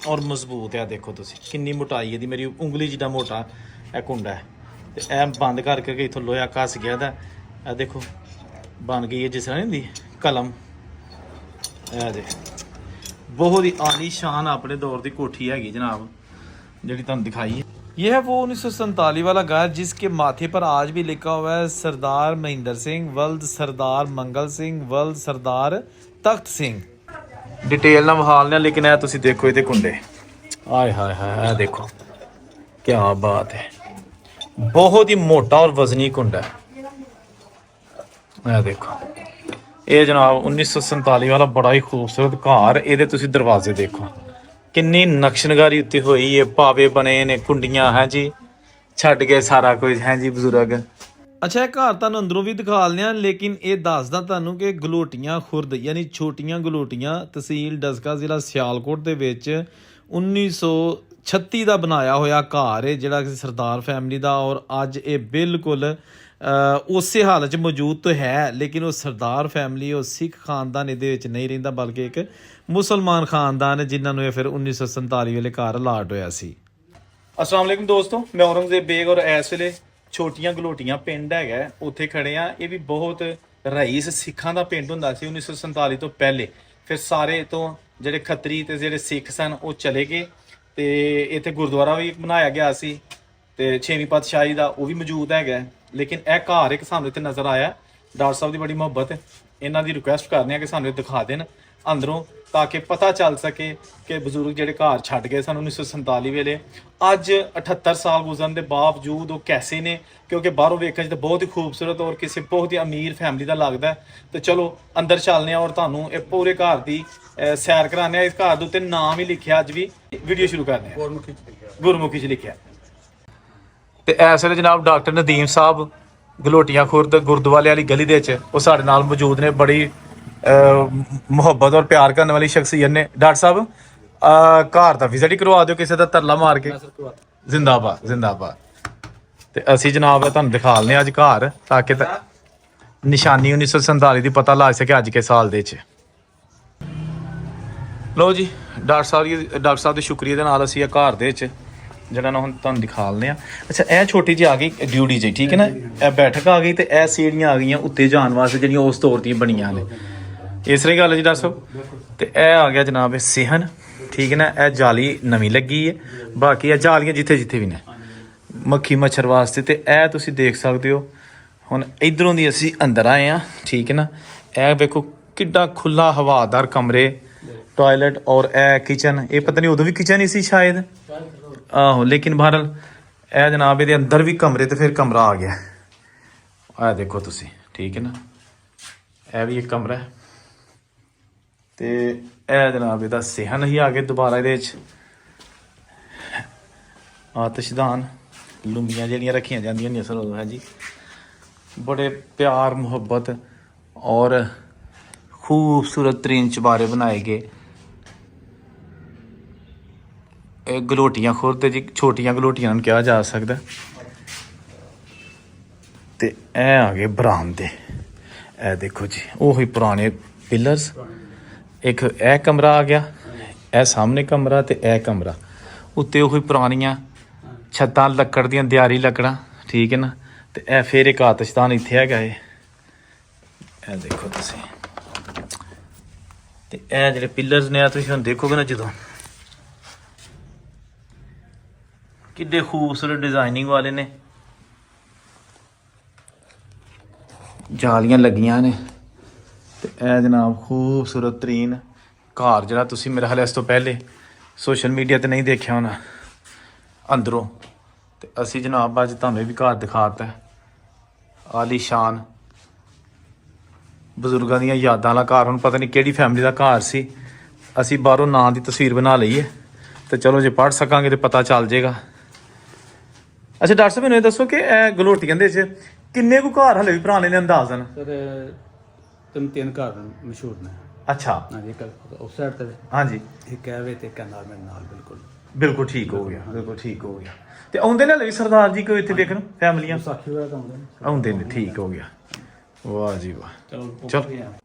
ਔਰ ਮਜ਼ਬੂਤ ਹੈ। ਦੇਖੋ ਤੁਸੀਂ ਕਿੰਨੀ ਮੋਟਾਈ ਇਹਦੀ, ਮੇਰੀ ਉਂਗਲੀ ਜਿੱਡਾ ਮੋਟਾ ਇਹ ਕੁੰਡਾ ਹੈ। ਤੇ ਇਹ ਬੰਦ ਕਰਕੇ ਇੱਥੋਂ ਲੋਹਾ ਘਸ ਗਿਆ ਇਹਦਾ। ਇਹ ਦੇਖੋ ਬਣ ਗਈ ਹੈ ਜਿਸ ਤਰ੍ਹਾਂ ਨਹੀਂ ਹੁੰਦੀ ਕਲਮ। ਇਹ ਦੇ बहुत ही आलीशान अपने दौर की कोठी हैगी जनाब जी तुम दिखाई है। यह है वो 1947 वाला घर जिसके माथे पर आज भी लिखा हुआ है सरदार महेंद्र सिंह वल्द सरदार मंगल सिंह वल्द सरदार तख्त सिंह। डिटेल ना विहालने लेकिन है तुसी देखो ये कुंडे, आय हाय हाय देखो क्या बात है, बहुत ही मोटा और वजनी कुंडा है। देखो ये जनाब 1947 वाला बड़ा ही खूबसूरत घर। ये तुसी दरवाजे देखो किन्नी नक्शनकारी उत्ते हुई है, पावे बने ने कुंडियां हैं जी, छड़ के सारा कुछ है जी बजुर्ग। ਅੱਛਾ ਇਹ ਘਰ ਤੁਹਾਨੂੰ ਅੰਦਰੋਂ ਵੀ ਦਿਖਾ ਲਿਆ, ਲੇਕਿਨ ਇਹ ਦੱਸਦਾ ਤੁਹਾਨੂੰ ਕਿ ਗਲੋਟੀਆਂ ਖੁਰਦ ਯਾਨੀ ਛੋਟੀਆਂ ਗਲੋਟੀਆਂ ਤਹਿਸੀਲ ਡਸਕਾ ਜ਼ਿਲ੍ਹਾ ਸਿਆਲਕੋਟ ਦੇ ਵਿੱਚ 1936 ਦਾ ਬਣਾਇਆ ਹੋਇਆ ਘਰ ਹੈ ਜਿਹੜਾ ਕਿ ਸਰਦਾਰ ਫੈਮਿਲੀ ਦਾ। ਔਰ ਅੱਜ ਇਹ ਬਿਲਕੁਲ ਉਸੇ ਹਾਲਤ 'ਚ ਮੌਜੂਦ ਤਾਂ ਹੈ, ਲੇਕਿਨ ਉਹ ਸਰਦਾਰ ਫੈਮਿਲੀ ਉਹ ਸਿੱਖ ਖਾਨਦਾਨ ਇਹਦੇ ਵਿੱਚ ਨਹੀਂ ਰਹਿੰਦਾ, ਬਲਕਿ ਇੱਕ ਮੁਸਲਮਾਨ ਖਾਨਦਾਨ ਹੈ ਜਿਨ੍ਹਾਂ ਨੂੰ ਇਹ ਫਿਰ 1947 ਵੇਲੇ ਘਰ ਅਲਾਟ ਹੋਇਆ ਸੀ। अस्सलाम वालेकुम दोस्तों, मैं औरंगजेब बेग और इस वेले छोटियां गलोटियां पिंड हैगा उत्थे खड़े आ। ये भी बहुत रईस सिखां दा पिंड हुंदा सी 1947 तो पहले। फिर सारे तो ਜਿਹੜੇ ਖੱਤਰੀ ਤੇ ਜਿਹੜੇ ਸਿੱਖ ਸਨ ਉਹ ਚਲੇ ਗਏ ਤੇ ਇੱਥੇ ਗੁਰਦੁਆਰਾ ਵੀ ਬਣਾਇਆ ਗਿਆ ਸੀ ਤੇ 6ਵੀਂ ਪਾਤਸ਼ਾਹੀ ਦਾ ਉਹ ਵੀ ਮੌਜੂਦ ਹੈਗਾ। ਲੇਕਿਨ ਇਹ ਘਰ ਇੱਕ ਸਾਨੂੰ ਇੱਥੇ ਨਜ਼ਰ ਆਇਆ, ਡਾਕਟਰ ਸਾਹਿਬ ਦੀ ਬੜੀ ਮੁਹੱਬਤ ਹੈ, ਇਹਨਾਂ ਦੀ ਰਿਕੁਐਸਟ ਕਰਨੇ ਆ ਕਿ ਸਾਨੂੰ ਦਿਖਾ ਦੇਣ ਅੰਦਰੋਂ ਤਾਂ ਕਿ ਪਤਾ ਚੱਲ ਸਕੇ ਕਿ ਬਜ਼ੁਰਗ ਜਿਹੜੇ ਘਰ ਛੱਡ ਗਏ ਸਨ 1947 ਵੇਲੇ ਅੱਜ 78 ਸਾਲ ਗੁਜ਼ਰਨ ਦੇ ਬਾਵਜੂਦ ਉਹ ਕੈਸੇ ਨੇ, ਕਿਉਂਕਿ ਬਾਹਰੋਂ ਵੇਖਣ 'ਚ ਤਾਂ ਬਹੁਤ ਹੀ ਖੂਬਸੂਰਤ ਔਰ ਕਿਸੇ ਬਹੁਤ ਹੀ ਅਮੀਰ ਫੈਮਿਲੀ ਦਾ ਲੱਗਦਾ। ਤੇ ਚਲੋ ਅੰਦਰ ਚੱਲਦੇ ਆ ਔਰ ਤੁਹਾਨੂੰ ਇਹ ਪੂਰੇ ਘਰ ਦੀ ਸੈਰ ਕਰਾਉਂਦੇ ਆ। ਇਸ ਘਰ ਦੇ ਉੱਤੇ ਨਾਮ ਹੀ ਲਿਖਿਆ, ਅੱਜ ਵੀ ਵੀਡੀਓ ਸ਼ੁਰੂ ਕਰਦੇ ਆ, ਗੁਰਮੁਖੀ 'ਚ ਲਿਖਿਆ। ਤੇ ਇਸ ਵੇਲੇ ਜਨਾਬ ਡਾਕਟਰ ਨਦੀਮ ਸਾਹਿਬ ਗਲੋਟੀਆਂ ਖੁਰਦ ਗੁਰਦੁਆਰੇ ਵਾਲੀ ਗਲੀ ਦੇ ਵਿੱਚ ਉਹ ਸਾਡੇ ਨਾਲ ਮੌਜੂਦ ਨੇ। ਬੜੀ ਮੁਹੱਬਤ ਔਰ ਪਿਆਰ ਕਰਨ ਵਾਲੀ ਸ਼ਖਸੀਅਤ ਨੇ। ਡਾਕਟਰ ਸਾਹਿਬ ਘਰ ਦਾ ਵਿਜ਼ਿਟ ਹੀ ਕਰਵਾ ਦਿਓ ਕਿਸੇ ਦਾ ਤਰਲਾ ਮਾਰ ਕੇ। ਜ਼ਿੰਦਾਬਾਦ ਜ਼ਿੰਦਾਬਾਦ। ਤੇ ਅਸੀਂ ਜਨਾਬ ਤੁਹਾਨੂੰ ਦਿਖਾ ਲੈਂਦੇ ਅੱਜ ਘਰ ਤਾਂ ਕਿ ਨਿਸ਼ਾਨੀ 1947 ਦੀ ਪਤਾ ਲੱਗ ਸਕੇ ਅੱਜ ਕੇ ਸਾਲ ਦੇ ਵਿੱਚ। ਲਓ ਜੀ ਡਾਕਟਰ ਸਾਹਿਬ ਦੇ ਸ਼ੁਕਰੀਆ ਦੇ ਨਾਲ ਅਸੀਂ ਇਹ ਘਰ ਦੇ ਵਿੱਚ ਜਿਹੜਾ ਨਾ ਹੁਣ ਤੁਹਾਨੂੰ ਦਿਖਾ ਲੈਂਦੇ ਆ। ਅੱਛਾ ਇਹ ਛੋਟੀ ਜਿਹੀ ਆ ਗਈ ਡਿਊਟੀ ਜੀ, ਠੀਕ ਹੈ ਨਾ, ਇਹ ਬੈਠਕ ਆ ਗਈ ਤੇ ਇਹ ਸੀੜੀਆਂ ਆ ਗਈਆਂ ਉੱਤੇ ਜਾਣ ਵਾਸਤੇ ਜਿਹੜੀਆਂ ਉਸ ਤੌਰ ਦੀਆਂ ਬਣੀਆਂ ਨੇ। ਇਸ ਤਰ੍ਹਾਂ ਗੱਲ ਹੈ ਜੀ ਡਾਕਟਰ ਸਾਹਿਬ। ਤੇ ਇਹ ਆ ਗਿਆ ਜਨਾਬ ਇਹ ਸਿਹਨ, ਠੀਕ ਹੈ ਨਾ, ਇਹ ਜਾਲੀ ਨਵੀਂ ਲੱਗੀ ਹੈ, ਬਾਕੀ ਇਹ ਜਾਲੀਆਂ ਜਿੱਥੇ ਜਿੱਥੇ ਵੀ ਨੇ ਮੱਖੀ ਮੱਛਰ ਵਾਸਤੇ। ਤੇ ਇਹ ਤੁਸੀਂ ਦੇਖ ਸਕਦੇ ਹੋ ਹੁਣ ਇਧਰੋਂ ਦੀ ਅਸੀਂ ਅੰਦਰ ਆਏ ਆ, ਠੀਕ ਹੈ ਨਾ। ਇਹ ਵੇਖੋ ਕਿੱਡਾ ਖੁੱਲਾ ਹਵਾਦਾਰ ਕਮਰੇ, ਟਾਇਲਟ ਔਰ ਇਹ ਕਿਚਨ। ਇਹ ਪਤਾ ਨਹੀਂ ਉਦੋਂ ਵੀ ਕਿਚਨ ਹੀ ਸੀ ਸ਼ਾਇਦ, ਆਹੋ, ਲੇਕਿਨ ਬਹਰਲ ਇਹ ਜਨਾਬ ਇਹਦੇ ਅੰਦਰ ਵੀ ਕਮਰੇ ਤੇ ਫਿਰ ਕਮਰਾ ਆ ਗਿਆ। ਆਹ ਦੇਖੋ ਤੁਸੀਂ, ਠੀਕ ਹੈ ਨਾ, ਇਹ ਵੀ ਇੱਕ ਕਮਰਾ ਹੈ। ਤੇ ਇਹ ਜਨਾਬ ਇਹਦਾ ਸਿਹਨ ਹੀ ਆ ਗਏ ਦੁਬਾਰਾ ਇਹਦੇ ਵਿੱਚ। ਆਤਿਸ਼ਦਾਨ ਲੰਬੀਆਂ ਜਿਹੜੀਆਂ ਰੱਖੀਆਂ ਜਾਂਦੀਆਂ ਨੇ ਅਸਲ ਉਦੋਂ ਹੈ ਜੀ, ਬੜੇ ਪਿਆਰ ਮੁਹੱਬਤ ਔਰ ਖੂਬਸੂਰਤ ਤਰੀਨ ਚੁਬਾਰੇ ਬਣਾਏ ਗਏ। ਇਹ ਗਲੋਟੀਆਂ ਖੁਰਦ ਜੀ, ਛੋਟੀਆਂ ਗਲੋਟੀਆਂ ਨੂੰ ਕਿਹਾ ਜਾ ਸਕਦਾ। ਤੇ ਇਹ ਆ ਗਏ ਬਰਾਮਦੇ, ਇਹ ਦੇਖੋ ਜੀ ਉਹੀ ਪੁਰਾਣੇ ਪਿਲਰਸ। ਇੱਕ ਇਹ ਕਮਰਾ ਆ ਗਿਆ, ਇਹ ਸਾਹਮਣੇ ਕਮਰਾ ਤੇ ਇਹ ਕਮਰਾ, ਉੱਤੇ ਉਹੀ ਪੁਰਾਣੀਆਂ ਛੱਤਾਂ ਲੱਕੜ ਦੀਆਂ, ਦਿਆਰੀ ਲੱਕੜਾਂ, ਠੀਕ ਹੈ ਨਾ। ਤੇ ਇਹ ਫਿਰ ਇੱਕ ਆਤਿਸ਼ਦਾਨ ਇੱਥੇ ਹੈਗਾ ਇਹ ਦੇਖੋ ਤੁਸੀਂ। ਤੇ ਇਹ ਜਿਹੜੇ ਪਿਲਰਸ ਨੇ ਤੁਸੀਂ ਹੁਣ ਦੇਖੋਗੇ ਨਾ ਜਦੋਂ, ਕਿੱਡੇ ਖੂਬਸੂਰਤ ਡਿਜ਼ਾਈਨਿੰਗ ਵਾਲੇ ਨੇ, ਜਾਲੀਆਂ ਲੱਗੀਆਂ ਨੇ। ਤੇ ਇਹ ਜਨਾਬ ਖੂਬਸੂਰਤ ਤਰੀਨ ਘਰ ਜਿਹੜਾ ਤੁਸੀਂ ਮੇਰੇ ਖਿਆਲ ਇਸ ਤੋਂ ਪਹਿਲੇ ਸੋਸ਼ਲ ਮੀਡੀਆ ਤੇ ਨਹੀਂ ਦੇਖਿਆ ਹੋਣਾ ਅੰਦਰੋਂ। ਤੇ ਅਸੀਂ ਜਨਾਬ ਅੱਜ ਤੁਹਾਨੂੰ ਇਹ ਵੀ ਘਰ ਦਿਖਾਤਾ, ਆਲੀਸ਼ਾਨ ਬਜ਼ੁਰਗਾਂ ਦੀਆਂ ਯਾਦਾਂ ਵਾਲਾ ਘਰ। ਹੁਣ ਪਤਾ ਨਹੀਂ ਕਿਹੜੀ ਫੈਮਿਲੀ ਦਾ ਘਰ ਸੀ, ਅਸੀਂ ਬਾਹਰੋਂ ਨਾਂ ਦੀ ਤਸਵੀਰ ਬਣਾ ਲਈ ਹੈ। ਤੇ ਚਲੋ ਜੇ ਪੜ੍ਹ ਸਕਾਂਗੇ ਤੇ ਪਤਾ ਚੱਲ ਜਾਏਗਾ। ਅੱਛਾ ਡਾਕਟਰ ਸਾਹਿਬ ਮੈਨੂੰ ਇਹ ਦੱਸੋ ਕਿ ਇਹ ਗਲੋਟੀਆਂ ਦੇ ਵਿੱਚ ਕਿੰਨੇ ਕੁ ਘਰ ਹਲੇ ਵੀ ਪੁਰਾਣੇ ਨੇ ਅੰਦਾਜ਼ਨ? ਸਰ ਤਿੰਨ ਘਰ ਮਸ਼ਹੂਰ ਨੇ। ਅੱਛਾ ਹਾਂਜੀ, ਇੱਕ ਉਸ ਸਾਈਡ ਤੇ ਹਾਂਜੀ, ਇੱਕ ਐਵੇਂ ਤੇ ਇੱਕ ਨਾਲ ਮੇਰੇ ਨਾਲ ਬਿਲਕੁਲ ਠੀਕ ਹੋ ਗਿਆ, ਬਿਲਕੁਲ ਠੀਕ ਹੋ ਗਿਆ। ਤੇ ਆਉਂਦੇ ਨੇ ਹਲੇ ਵੀ ਸਰਦਾਰ ਜੀ ਕੋਈ ਇੱਥੇ ਵੇਖਣ ਫੈਮਲੀਆਂ? ਸਾਖੀ ਵਗੈਰਾ ਤਾਂ ਆਉਂਦੇ ਨੇ, ਠੀਕ ਹੋ ਗਿਆ, ਵਾਹ ਜੀ ਵਾਹ। ਚਲੋ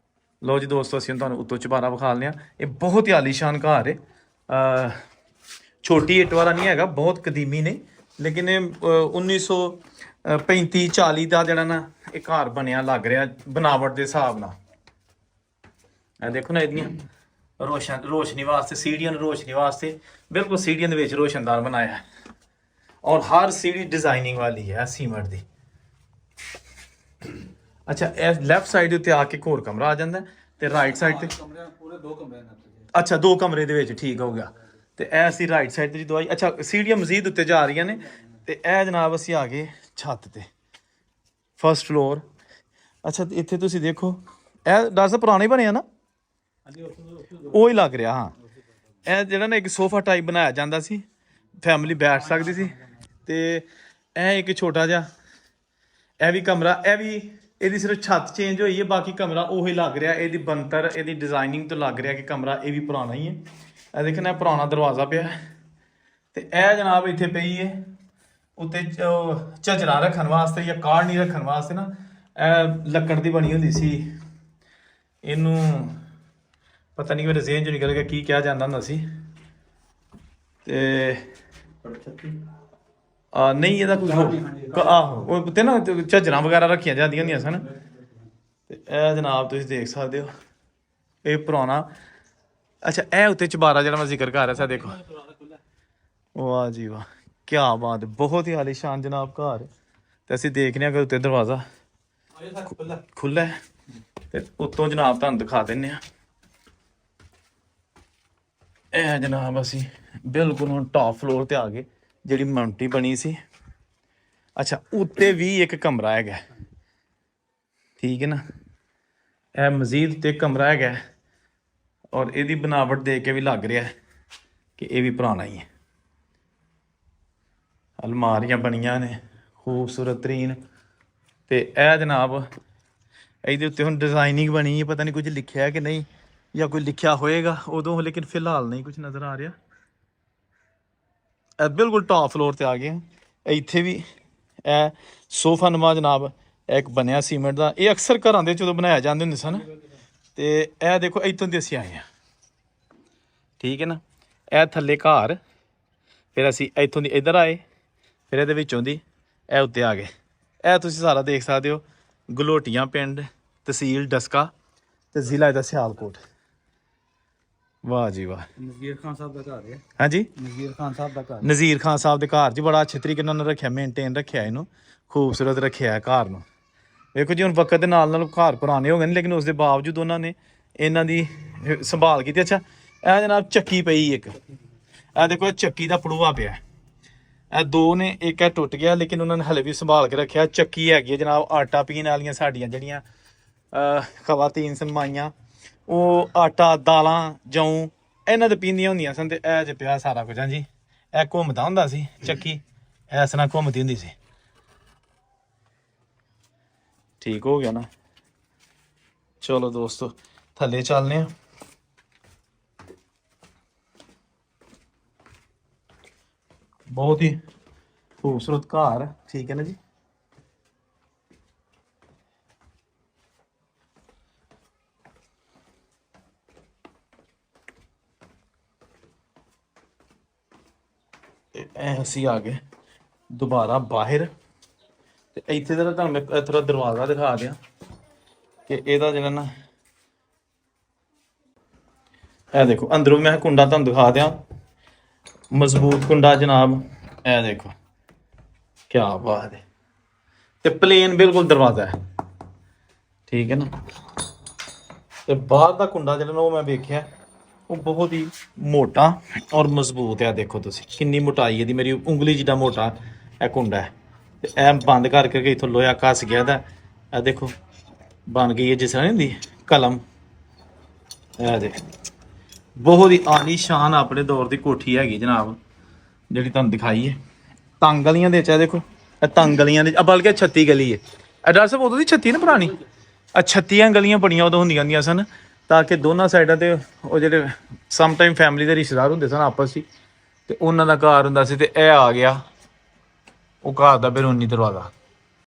ਲਓ ਜੀ ਦੋਸਤੋ ਅਸੀਂ ਤੁਹਾਨੂੰ ਉੱਤੋਂ ਚੁਬਾਰਾ ਵਿਖਾ ਲਿਆ। ਇਹ ਬਹੁਤ ਹੀ ਆਲੀਸ਼ਾਨ ਘਰ ਹੈ। ਛੋਟੀ ਇੱਟ ਵਾਲਾ ਨਹੀਂ ਹੈਗਾ, ਬਹੁਤ ਕਦੀਮੀ ਨੇ, ਲੇਕਿਨ ਇਹ 1935 40 ਦਾ ਜਿਹੜਾ ਨਾ ਇਹ ਘਰ ਬਣਿਆ ਲੱਗ ਰਿਹਾ ਬਣਾਵਟ ਦੇ ਹਿਸਾਬ ਨਾਲ। ਇਹ ਦੇਖੋ ਨਾ ਇਹਦੀਆਂ ਰੋਸ਼ਨੀ ਵਾਸਤੇ ਸੀੜੀਆਂ ਨੂੰ ਰੋਸ਼ਨੀ ਵਾਸਤੇ ਬਿਲਕੁਲ ਸੀੜੀਆਂ ਦੇ ਵਿੱਚ ਰੋਸ਼ਨਦਾਰ ਬਣਾਇਆ ਹੈ। ਔਰ ਹਰ ਸੀੜੀ ਡਿਜ਼ਾਈਨਿੰਗ ਵਾਲੀ ਹੈ ਸੀਮੈਂਟ ਦੀ। ਅੱਛਾ, ਇਹ ਲੈਫਟ ਸਾਈਡ ਉੱਤੇ ਆ ਕੇ ਇੱਕ ਹੋਰ ਕਮਰਾ ਆ ਜਾਂਦਾ ਤੇ ਰਾਈਟ ਸਾਈਡ ਤੇ ਪੂਰੇ 2 ਕਮਰੇ ਨੇ। ਅੱਛਾ 2 ਕਮਰੇ ਦੇ ਵਿੱਚ, ਠੀਕ ਹੋ ਗਿਆ। ਤੇ ਇਹ ਅਸੀਂ ਰਾਈਟ ਸਾਈਡ ਤੇ ਦਵਾਈ, ਅੱਛਾ ਸੀੜੀਆਂ ਮਜ਼ੀਦ ਉੱਤੇ ਜਾ ਰਹੀਆਂ ਨੇ। ਤੇ ਇਹ ਜਨਾਬ ਅਸੀਂ ਆ ਗਏ ਛੱਤ ਤੇ, ਫਸਟ ਫਲੋਰ। ਅੱਛਾ ਇੱਥੇ ਤੁਸੀਂ ਦੇਖੋ, ਇਹ ਡਾਕਟਰ ਸਾਹਿਬ ਪੁਰਾਣਾ ਹੀ ਬਣਿਆ ਨਾ, ਉਹ ਹੀ ਲੱਗ ਰਿਹਾ। ਹਾਂ, ਇਹ ਜਿਹੜਾ ਨਾ ਇੱਕ ਸੋਫਾ ਟਾਈਪ ਬਣਾਇਆ ਜਾਂਦਾ ਸੀ, ਫੈਮਿਲੀ ਬੈਠ ਸਕਦੀ ਸੀ। ਤੇ ਇਹ ਇੱਕ ਛੋਟਾ ਜਿਹਾ ਇਹ ਵੀ ਕਮਰਾ, ਇਹ ਵੀ ਇਹਦੀ ਸਿਰਫ ਛੱਤ ਚੇਂਜ ਹੋਈ ਹੈ, ਬਾਕੀ ਕਮਰਾ ਉਹੀ ਲੱਗ ਰਿਹਾ। ਇਹਦੀ ਬਣਤਰ ਇਹਦੀ ਡਿਜ਼ਾਈਨਿੰਗ ਤੋਂ ਲੱਗ ਰਿਹਾ ਕਿ ਕਮਰਾ ਇਹ ਵੀ ਪੁਰਾਣਾ ਹੀ ਹੈ। ਇਹ ਦੇਖਣਾ ਪੁਰਾਣਾ ਦਰਵਾਜ਼ਾ ਪਿਆ। ਤੇ ਇਹ ਜਨਾਬ ਇੱਥੇ ਪਈ ਹੈ ਉੱਤੇ ਝਝਰਾ ਰੱਖਣ ਵਾਸਤੇ ਜਾਂ ਕਾੜਨੀ ਰੱਖਣ ਵਾਸਤੇ ਨਾ, ਇਹ ਲੱਕੜ ਦੀ ਬਣੀ ਹੁੰਦੀ ਸੀ। ਇਹਨੂੰ ਪਤਾ ਨਹੀਂ ਮੇਰੇ ਜ਼ੇਨ ਚੋਂ ਨਿਕਲ ਗਿਆ ਕੀ ਕਿਹਾ ਜਾਂਦਾ ਹੁੰਦਾ ਸੀ। ਤੇ ਨਹੀਂ ਇਹਦਾ ਕੁਝ ਆਹੋ ਉਹ ਤੇ ਨਾ ਝੱਜਰਾਂ ਵਗੈਰਾ ਰੱਖੀਆਂ ਜਾਂਦੀਆਂ ਹੁੰਦੀਆਂ ਸਨ। ਤੇ ਇਹ ਜਨਾਬ ਤੁਸੀਂ ਦੇਖ ਸਕਦੇ ਹੋ ਇਹ ਪੁਰਾਣਾ। ਅੱਛਾ ਇਹ ਉੱਤੇ ਚੁਬਾਰਾ ਜਿਹੜਾ ਮੈਂ ਜ਼ਿਕਰ ਕਰ ਰਿਹਾ ਸੀ, ਦੇਖੋ। ਵਾਹ ਜੀ ਵਾਹ, ਕੀ ਬਾਤ, ਬਹੁਤ ਹੀ ਆਲੀਸ਼ਾਨ ਜਨਾਬ ਘਰ। ਤੇ ਅਸੀਂ ਦੇਖਦੇ ਹਾਂ ਕਿ ਉੱਤੇ ਦਰਵਾਜ਼ਾ ਖੁੱਲ੍ਹਾ ਹੈ। ਤੇ ਉੱਤੋਂ ਜਨਾਬ ਤੁਹਾਨੂੰ ਦਿਖਾ ਦਿੰਦੇ ਹਾਂ। ਇਹ ਜਨਾਬ ਅਸੀਂ ਬਿਲਕੁਲ ਹੁਣ ਟੌਪ ਫਲੋਰ ਤੇ ਆ ਗਏ, ਜਿਹੜੀ ਮਾਉਂਟੀ ਬਣੀ ਸੀ। ਅੱਛਾ ਉੱਤੇ ਵੀ ਇੱਕ ਕਮਰਾ ਹੈਗਾ, ਠੀਕ ਹੈ ਨਾ। ਇਹ ਮਜ਼ੀਦ ਤੇ ਕਮਰਾ ਹੈਗਾ ਔਰ ਇਹਦੀ ਬਣਾਵਟ ਦੇਖ ਕੇ ਵੀ ਲੱਗ ਰਿਹਾ ਕਿ ਇਹ ਵੀ ਪੁਰਾਣਾ ਹੀ ਹੈ। ਅਲਮਾਰੀਆਂ ਬਣੀਆਂ ਨੇ ਖੂਬਸੂਰਤ ਤਰੀਨ। ਤੇ ਇਹ ਜਨਾਬ ਇਹਦੇ ਉੱਤੇ ਹੁਣ ਡਿਜ਼ਾਈਨਿੰਗ ਬਣੀ ਹੈ, ਪਤਾ ਨਹੀਂ ਕੁਝ ਲਿਖਿਆ ਕਿ ਨਹੀਂ ਜਾਂ ਕੋਈ ਲਿਖਿਆ ਹੋਏਗਾ ਉਦੋਂ, ਲੇਕਿਨ ਫਿਲਹਾਲ ਨਹੀਂ ਕੁਝ ਨਜ਼ਰ ਆ ਰਿਹਾ। ਇਹ ਬਿਲਕੁਲ ਟੌਪ ਫਲੋਰ ਤੇ ਆ ਗਏ। ਇੱਥੇ ਵੀ ਇਹ ਸੋਫਾ ਨੁਮਾ ਜਨਾਬ ਇੱਕ ਬਣਿਆ ਸੀਮੈਂਟ ਦਾ। ਇਹ ਅਕਸਰ ਘਰਾਂ ਦੇ ਜਦੋਂ ਬਣਾਇਆ ਜਾਂਦੇ ਹੁੰਦੇ ਸਨ। ਤੇ ਇਹ ਦੇਖੋ ਇੱਥੋਂ ਦੀ ਅਸੀਂ ਆਏ ਹਾਂ, ਠੀਕ ਹੈ ਨਾ। ਇਹ ਥੱਲੇ ਘਰ, ਫਿਰ ਅਸੀਂ ਇੱਥੋਂ ਦੀ ਇੱਧਰ ਆਏ, ਫਿਰ ਇਹਦੇ ਵਿੱਚੋਂ ਦੀ ਇਹ ਉੱਤੇ ਆ ਗਏ। ਇਹ ਤੁਸੀਂ ਸਾਰਾ ਦੇਖ ਸਕਦੇ ਹੋ, ਗਲੋਟੀਆਂ ਪਿੰਡ, ਤਹਿਸੀਲ ਡਸਕਾ ਤੇ ਜ਼ਿਲ੍ਹਾ ਇਹਦਾ ਸਿਆਲਕੋਟ। ਵਾਹ ਜੀ ਵਾਹ। ਨਜ਼ੀਰ ਖਾਨ ਸਾਹਿਬ ਦਾ ਘਰ ਹੈ। ਹਾਂਜੀ, ਨਜ਼ੀਰ ਖਾਨ ਸਾਹਿਬ ਦਾ ਘਰ। ਨਜ਼ੀਰ ਖਾਨ ਸਾਹਿਬ ਦੇ ਘਰ 'ਚ ਬੜਾ ਅੱਛੇ ਤਰੀਕੇ ਨਾਲ ਉਹਨਾਂ ਨੇ ਰੱਖਿਆ, ਮੇਨਟੇਨ ਰੱਖਿਆ, ਇਹਨੂੰ ਖੂਬਸੂਰਤ ਰੱਖਿਆ ਘਰ ਨੂੰ। ਵੇਖੋ ਜੀ ਹੁਣ ਵਕਤ ਦੇ ਨਾਲ ਨਾਲ ਘਰ ਪੁਰਾਣੇ ਹੋ ਗਏ ਨੇ, ਲੇਕਿਨ ਉਸ ਦੇ ਬਾਵਜੂਦ ਉਹਨਾਂ ਨੇ ਇਹਨਾਂ ਦੀ ਸੰਭਾਲ ਕੀਤੀ। ਅੱਛਾ ਇਹ ਜਨਾਬ ਚੱਕੀ ਪਈ ਇੱਕ, ਇਹ ਦੇਖੋ ਚੱਕੀ ਦਾ ਪੜੂਆ ਪਿਆ। ਇਹ 2 ਨੇ, ਇੱਕ ਇਹ ਟੁੱਟ ਗਿਆ, ਲੇਕਿਨ ਉਹਨਾਂ ਨੇ ਹਲੇ ਵੀ ਸੰਭਾਲ ਕੇ ਰੱਖਿਆ। ਚੱਕੀ ਹੈਗੀ ਹੈ ਜਨਾਬ ਆਟਾ ਪੀਣ ਵਾਲੀਆਂ ਸਾਡੀਆਂ ਜਿਹੜੀਆਂ ਖਵਾਤੀਨ ਸਨ, ਮਾਈਆਂ, ਉਹ ਆਟਾ ਦਾਲਾਂ ਜੌਂ ਇਹਨਾਂ ਦੇ ਪੀਂਦੀਆਂ ਹੁੰਦੀਆਂ ਸਨ। ਤੇ ਇਹ 'ਚ ਪਿਆ ਸਾਰਾ ਕੁਝ। ਹਾਂਜੀ ਇਹ ਘੁੰਮਦਾ ਹੁੰਦਾ ਸੀ ਚੱਕੀ, ਇਸ ਨਾਲ ਘੁੰਮਦੀ ਹੁੰਦੀ ਸੀ। ਠੀਕ ਹੋ ਗਿਆ ਨਾ। ਚਲੋ ਦੋਸਤੋ ਥੱਲੇ ਚੱਲਦੇ ਹਾਂ। ਬਹੁਤ ਹੀ ਖੂਬਸੂਰਤ ਘਰ, ਠੀਕ ਹੈ ਨਾ ਜੀ। ਅਸੀਂ ਆ ਗਏ ਦੁਬਾਰਾ ਬਾਹਰ। ਤੇ ਇੱਥੇ ਦਾ ਤੁਹਾਨੂੰ ਮੈਂ ਥੋੜਾ ਦਰਵਾਜ਼ਾ ਦਿਖਾ ਦਿਆਂ ਕਿ ਇਹਦਾ ਜਿਹੜਾ ਨਾ, ਇਹ ਦੇਖੋ ਅੰਦਰੋਂ ਮੈਂ ਕੁੰਡਾ ਤੁਹਾਨੂੰ ਦਿਖਾ ਦਿਆਂ, ਮਜ਼ਬੂਤ ਕੁੰਡਾ ਜਨਾਬ। ਇਹ ਦੇਖੋ ਕੀ ਬਾਤ ਹੈ। ਤੇ ਪਲੇਨ ਬਿਲਕੁਲ ਦਰਵਾਜ਼ਾ ਹੈ, ਠੀਕ ਹੈ ਨਾ। ਤੇ ਬਾਹਰ ਦਾ ਕੁੰਡਾ ਜਿਹੜਾ ਨਾ ਉਹ ਮੈਂ ਵੇਖਿਆ, ਉਹ ਬਹੁਤ ਹੀ ਮੋਟਾ ਔਰ ਮਜ਼ਬੂਤ ਹੈ। ਦੇਖੋ ਤੁਸੀਂ ਕਿੰਨੀ ਮੋਟਾਈ ਇਹਦੀ, ਮੇਰੀ ਉਂਗਲੀ ਜਿੱਡਾ ਮੋਟਾ ਇਹ ਕੁੰਡਾ ਹੈ। ਤੇ ਇਹ ਬੰਦ ਕਰਕੇ ਇੱਥੋਂ ਲੋਹਾ ਘਸ ਗਿਆ ਦਾ। ਇਹ ਦੇਖੋ ਬਣ ਗਈ ਹੈ ਜਿਸ ਤਰ੍ਹਾਂ ਨਹੀਂ ਹੁੰਦੀ ਕਲਮ। ਇਹ ਦੇਖ ਬਹੁਤ ਹੀ ਆਲੀਸ਼ਾਨ ਆਪਣੇ ਦੌਰ ਦੀ ਕੋਠੀ ਹੈਗੀ ਜਨਾਬ, ਜਿਹੜੀ ਤੁਹਾਨੂੰ ਦਿਖਾਈ ਹੈ। ਤੰਗ ਗਲੀਆਂ ਦੇ ਵਿੱਚ ਇਹ ਦੇਖੋ, ਇਹ ਤੰਗ ਗਲੀਆਂ ਦੇ, ਬਲਕਿ 36 ਗਲੀ ਹੈ। ਇਹ ਡਾਕਟਰ ਸਾਹਿਬ ਉਦੋਂ ਦੀ 36 ਨਾ ਪੁਰਾਣੀ, 36 ਗਲੀਆਂ ਬੜੀਆਂ ਉਦੋਂ ਹੁੰਦੀਆਂ ਸਨ, ਤਾਂ ਕਿ ਦੋਨਾਂ ਸਾਈਡਾਂ ਤੇ ਉਹ ਜਿਹੜੇ ਸਮ ਟਾਈਮ ਫੈਮਿਲੀ ਦੇ ਰਿਸ਼ਤੇਦਾਰ ਹੁੰਦੇ ਸਨ ਆਪਸ 'ਚ, ਤੇ ਉਹਨਾਂ ਦਾ ਘਰ ਹੁੰਦਾ ਸੀ। ਤੇ ਇਹ ਆ ਗਿਆ ਉਹ ਘਰ ਦਾ ਬੈਰੂਨੀ ਦਰਵਾਜ਼ਾ।